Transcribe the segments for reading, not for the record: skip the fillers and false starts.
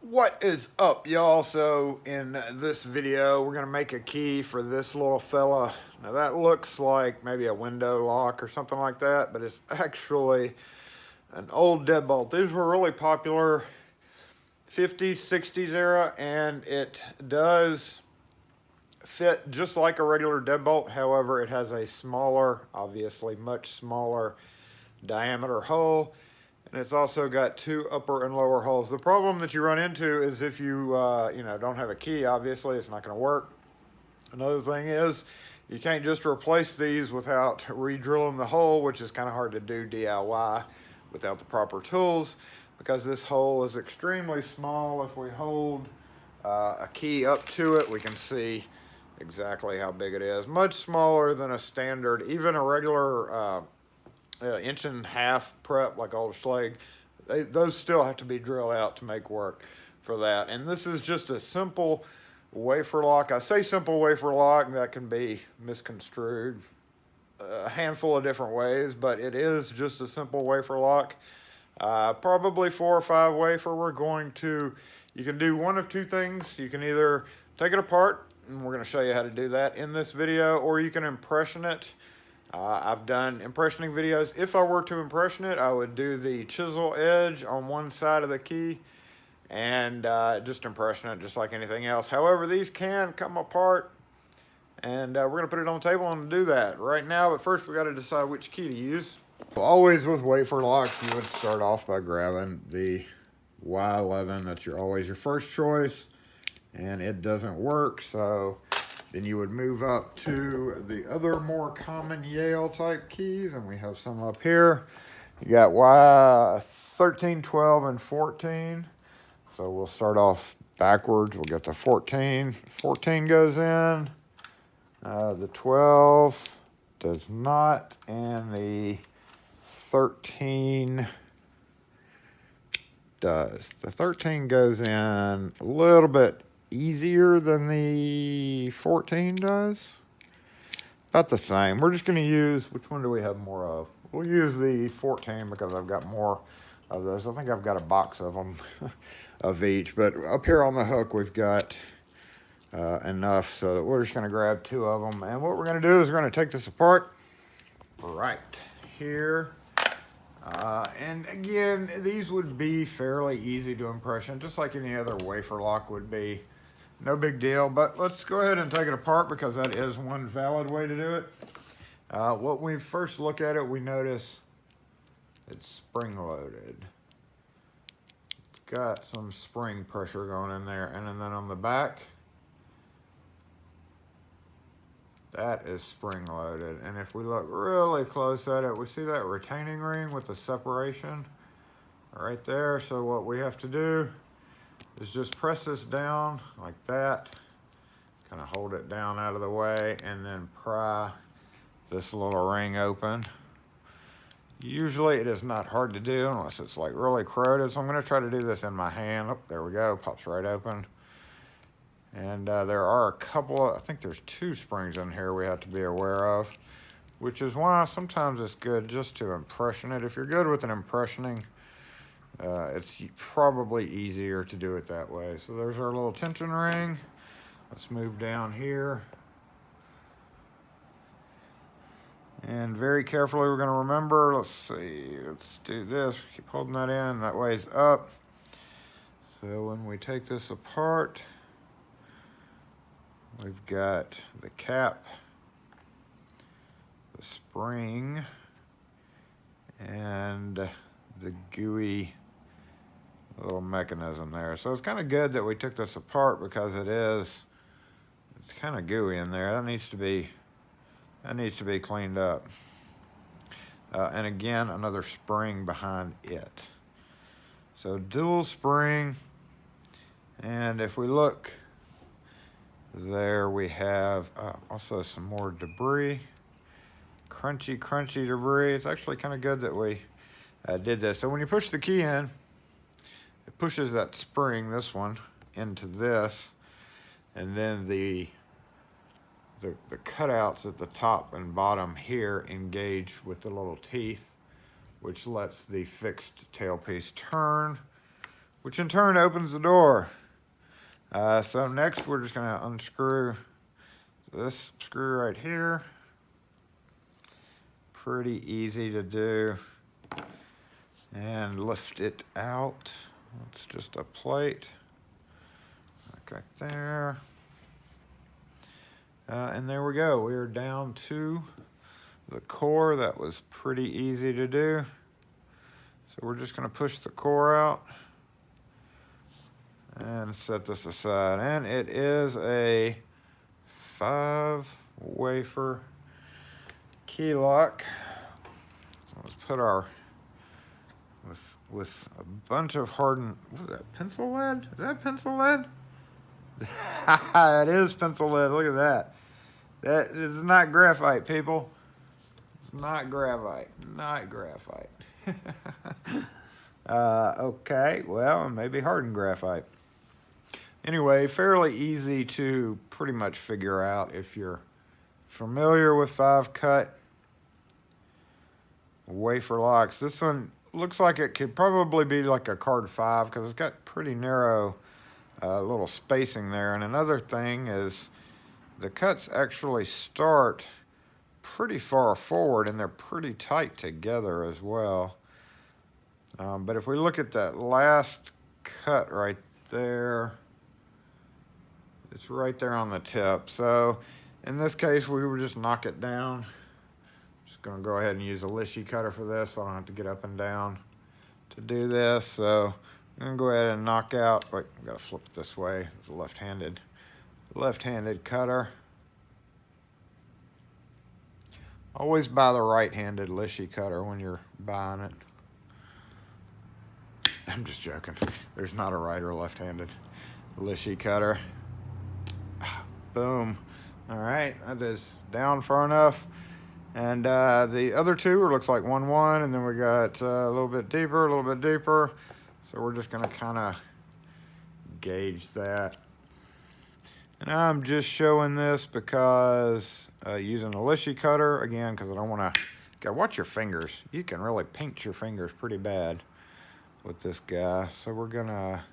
What is up, y'all? So in this video we're gonna make a key for this little fella. Now that looks like maybe a window lock or something like that, but it's actually an old deadbolt. These were really popular 50s 60s era, and it does fit just like a regular deadbolt. However, it has a smaller, obviously much smaller diameter hole, and it's also got two upper and lower holes. The problem that you run into is if you don't have a key, obviously it's not going to work. Another thing is you can't just replace these without re-drilling the hole, which is kind of hard to do DIY without the proper tools, because this hole is extremely small. If we hold a key up to it, we can see exactly how big it is. Much smaller than a standard, even a regular inch and a half prep like old Schlage. Those still have to be drilled out to make work for that. And this is just a simple wafer lock. I say simple wafer lock, that can be misconstrued a handful of different ways, but it is just a simple wafer lock. Probably 4 or 5 wafer. You can do one of two things. You can either take it apart, and we're going to show you how to do that in this video, or you can impression it. I've done impressioning videos. If I were to impression it, I would do the chisel edge on one side of the key and just impression it just like anything else. However, these can come apart, and we're going to put it on the table and do that right now. But first, we got to decide which key to use. Always with wafer locks, you would start off by grabbing the Y11. That's always your first choice, and it doesn't work, so then you would move up to the other more common Yale type keys, and we have some up here. You got Y13, 12, and 14. So we'll start off backwards. We'll get to 14. 14 goes in. The 12 does not, and the 13 does. The 13 goes in a little bit easier than the 14 does. About the same. We're just going to use, which one do we have more of? We'll use the 14 because I've got more of those. I think I've got a box of them of each, but up here on the hook we've got enough, so that we're just going to grab 2 of them. And what we're going to do is we're going to take this apart right here. And again, these would be fairly easy to impression, just like any other wafer lock would be. No big deal, but let's go ahead and take it apart because that is one valid way to do it. What we first look at it, we notice it's spring loaded. It's got some spring pressure going in there, and then on the back, that is spring loaded. And if we look really close at it, we see that retaining ring with the separation right there. So what we have to do is just press this down like that, kind of hold it down out of the way, and then pry this little ring open. Usually it is not hard to do unless it's like really corroded, so I'm going to try to do this in my hand. Oh, there we go, pops right open. And there are a couple of, I think there's 2 springs in here we have to be aware of, which is why sometimes it's good just to impression it. If you're good with an impressioning, it's probably easier to do it that way. So there's our little tension ring. Let's move down here. And very carefully, we're going to remember, let's see, let's do this. Keep holding that in, that way's up. So when we take this apart, we've got the cap, the spring, and the gooey little mechanism there. So it's kind of good that we took this apart because it's kind of gooey in there. That needs to be cleaned up. And again, another spring behind it. So dual spring, and if we look there, we have also some more debris, crunchy debris. It's actually kind of good that we did this. So when you push the key in, it pushes that spring, this one, into this, and then the cutouts at the top and bottom here engage with the little teeth, which lets the fixed tailpiece turn, which in turn opens the door. So next we're just gonna unscrew this screw right here. Pretty easy to do. And lift it out. It's just a plate. Like there. And there we go. We are down to the core. That was pretty easy to do. So we're just gonna push the core out and set this aside. And it is a 5 wafer key lock. So let's put our, with a bunch of hardened, what is that, pencil lead? Is that pencil lead? It is pencil lead, look at that. That is not graphite, people. It's not graphite, not graphite. Okay, well, maybe hardened graphite. Anyway, fairly easy to pretty much figure out if you're familiar with 5-cut wafer locks. This one looks like it could probably be like a card 5 because it's got pretty narrow little spacing there. And another thing is the cuts actually start pretty far forward and they're pretty tight together as well. But if we look at that last cut right there, it's right there on the tip. So in this case, we would just knock it down. Just gonna go ahead and use a Lishi cutter for this, so I don't have to get up and down to do this. So I'm gonna go ahead and knock out, wait, I gotta flip it this way. It's a left-handed cutter. Always buy the right-handed Lishi cutter when you're buying it. I'm just joking. There's not a right or left-handed Lishi cutter. Boom. All right, that is down far enough. And the other two looks like 1-1, and then we got a little bit deeper, a little bit deeper. So we're just gonna kind of gauge that. And I'm just showing this because using a Lishi cutter, again, because I don't wanna, gotta watch your fingers. You can really pinch your fingers pretty bad with this guy. So we're gonna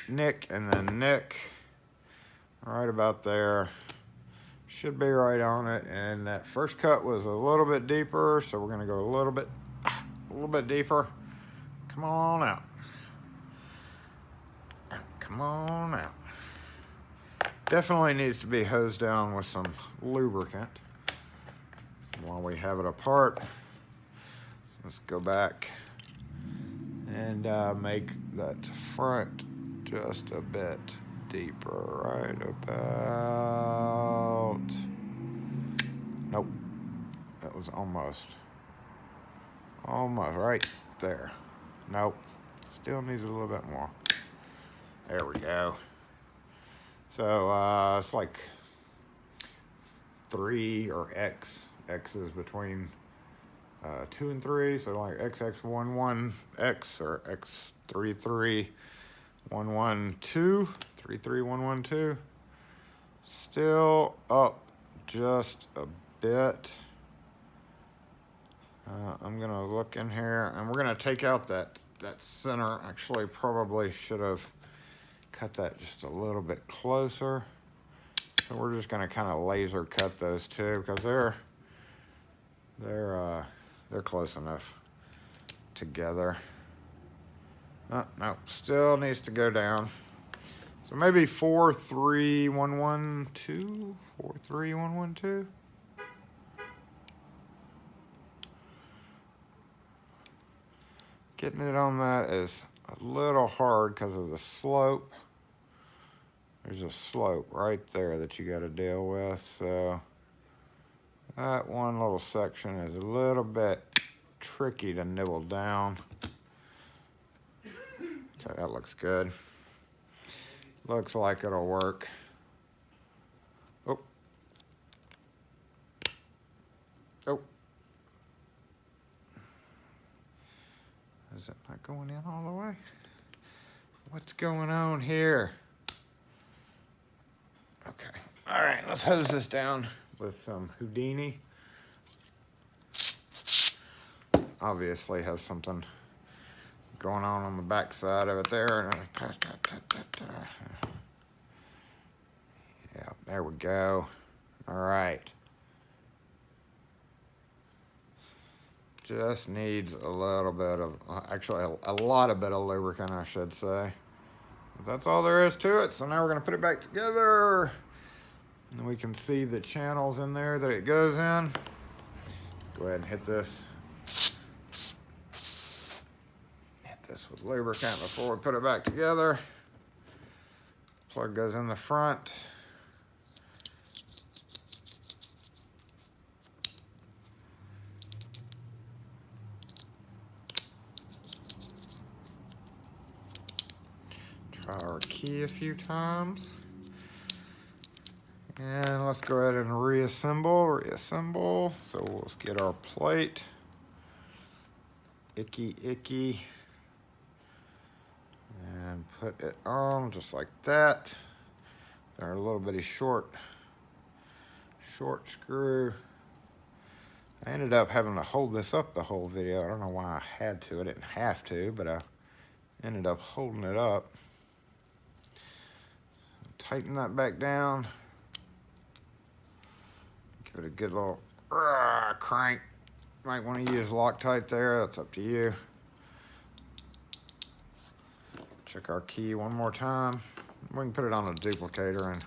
nick and then nick. Right about there. Should be right on it. And that first cut was a little bit deeper, so we're gonna go a little bit deeper. Come on out. Come on out. Definitely needs to be hosed down with some lubricant while we have it apart. Let's go back and make that front just a bit deeper, right about, nope, that was almost right there. Nope, still needs a little bit more. There we go. So it's like 3 or X is between 2 and 3, so like XX11X or X33112. 33112. Still up just a bit. I'm gonna look in here and we're gonna take out that center. Actually, probably should have cut that just a little bit closer. So we're just gonna kind of laser cut those two because they're close enough together. No, still needs to go down. So maybe 43112, 43112. Getting it on that is a little hard because of the slope. There's a slope right there that you got to deal with. So that one little section is a little bit tricky to nibble down. Okay, that looks good. Looks like it'll work. Oh. Oh. Is it not going in all the way? What's going on here? Okay. All right, let's hose this down with some Houdini. Obviously has something going on the back side of it there. Yeah, there we go. All right. Just needs a little bit of, actually a lot of bit of lubricant, I should say. But that's all there is to it. So now we're going to put it back together. And we can see the channels in there that it goes in. Go ahead and hit this. Hit this with lubricant before we put it back together. Plug goes in the front. Try our key a few times. And let's go ahead and reassemble. So let's get our plate. Icky. And put it on just like that. They're a little bitty short screw. I ended up having to hold this up the whole video. I don't know why I had to. I didn't have to, but I ended up holding it up. Tighten that back down. Give it a good little crank. Might want to use Loctite there. That's up to you. Check our key one more time. We can put it on a duplicator and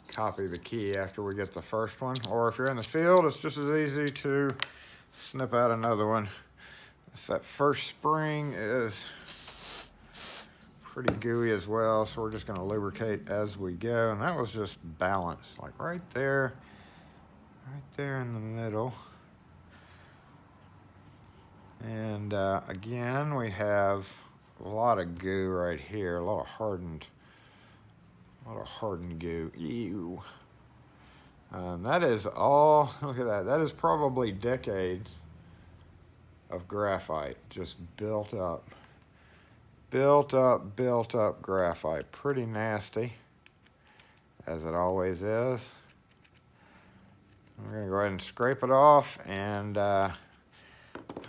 copy the key after we get the first one. Or if you're in the field, it's just as easy to snip out another one. That first spring is pretty gooey as well, so we're just going to lubricate as we go. And that was just balanced, like right there in the middle. And again, we have a lot of goo right here, a lot of hardened goo. Ew. That is all, look at that. That is probably decades of graphite just built up. Built up graphite. Pretty nasty, as it always is. We're going to go ahead and scrape it off and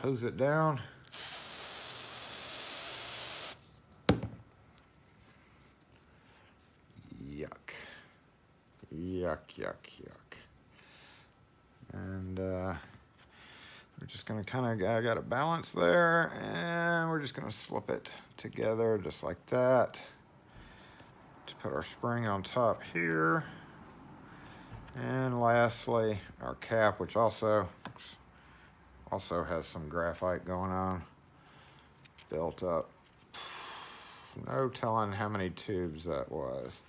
hose it down. Yuck. And we're just going to kind of, I got a balance there, and we're just going to slip it together just like that. To put our spring on top here. And lastly, our cap, which also has some graphite going on, built up. No telling how many tubes that was.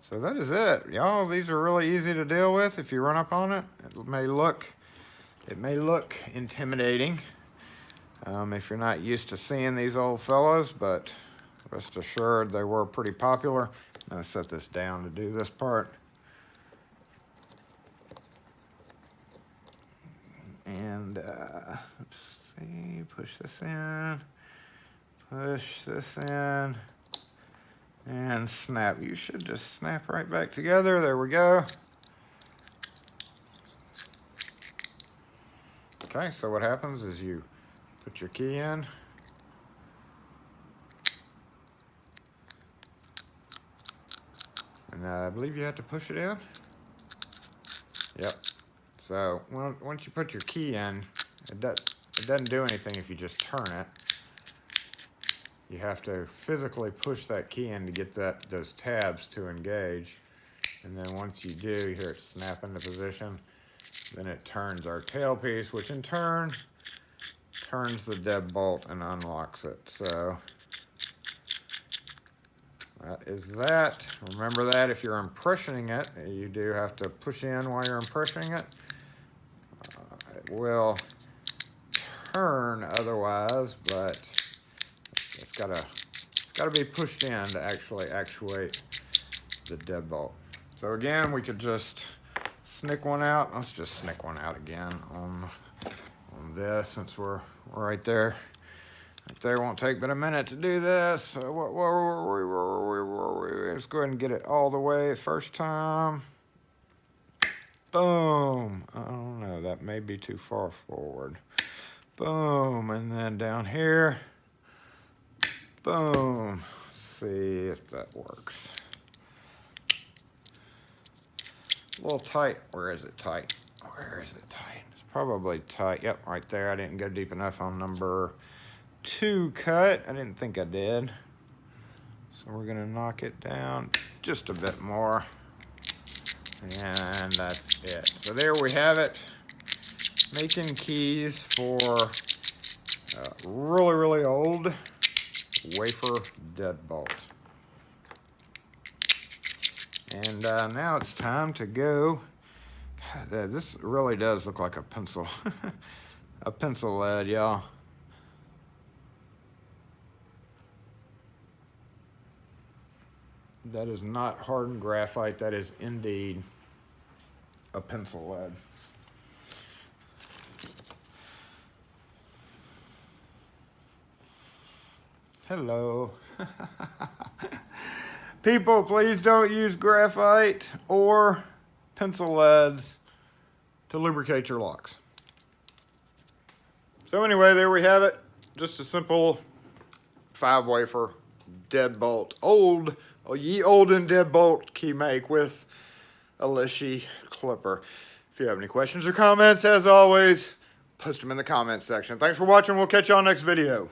So that is it, y'all. These are really easy to deal with if you run up on it. It may look intimidating if you're not used to seeing these old fellows, but rest assured they were pretty popular. I'm gonna set this down to do this part. And let's see, push this in, and snap. You should just snap right back together. There we go. Okay, so what happens is you put your key in. And I believe you have to push it in. Yep. So once you put your key in, it doesn't do anything if you just turn it. You have to physically push that key in to get those tabs to engage. And then once you do, you hear it snap into position. Then it turns our tailpiece, which in turn turns the deadbolt and unlocks it. So that is that. Remember that if you're impressioning it, you do have to push in while you're impressioning it. It will turn otherwise, but it's gotta be pushed in to actually actuate the deadbolt. So again, we could just snick one out. Let's just snick one out again on this, since we're right there. Right there won't take but a minute to do this. So let's go ahead and get it all the way first time. Boom. I don't know, that may be too far forward. Boom, and then down here. Boom. Let's see if that works. A little tight. Where is it tight? Where is it tight? It's probably tight. Yep, right there. I didn't go deep enough on number 2 cut. I didn't think I did. So we're gonna knock it down just a bit more. And that's it. So there we have it. Making keys for really, really old wafer deadbolt. And now it's time to go. God, this really does look like a pencil. A pencil lead, y'all. That is not hardened graphite. That is indeed a pencil lead. Hello. People, please don't use graphite or pencil leads to lubricate your locks. So anyway, there we have it. Just a simple 5 wafer deadbolt, ye olden deadbolt key make with a Lishi clipper. If you have any questions or comments, as always, post them in the comments section. Thanks for watching. We'll catch y'all next video.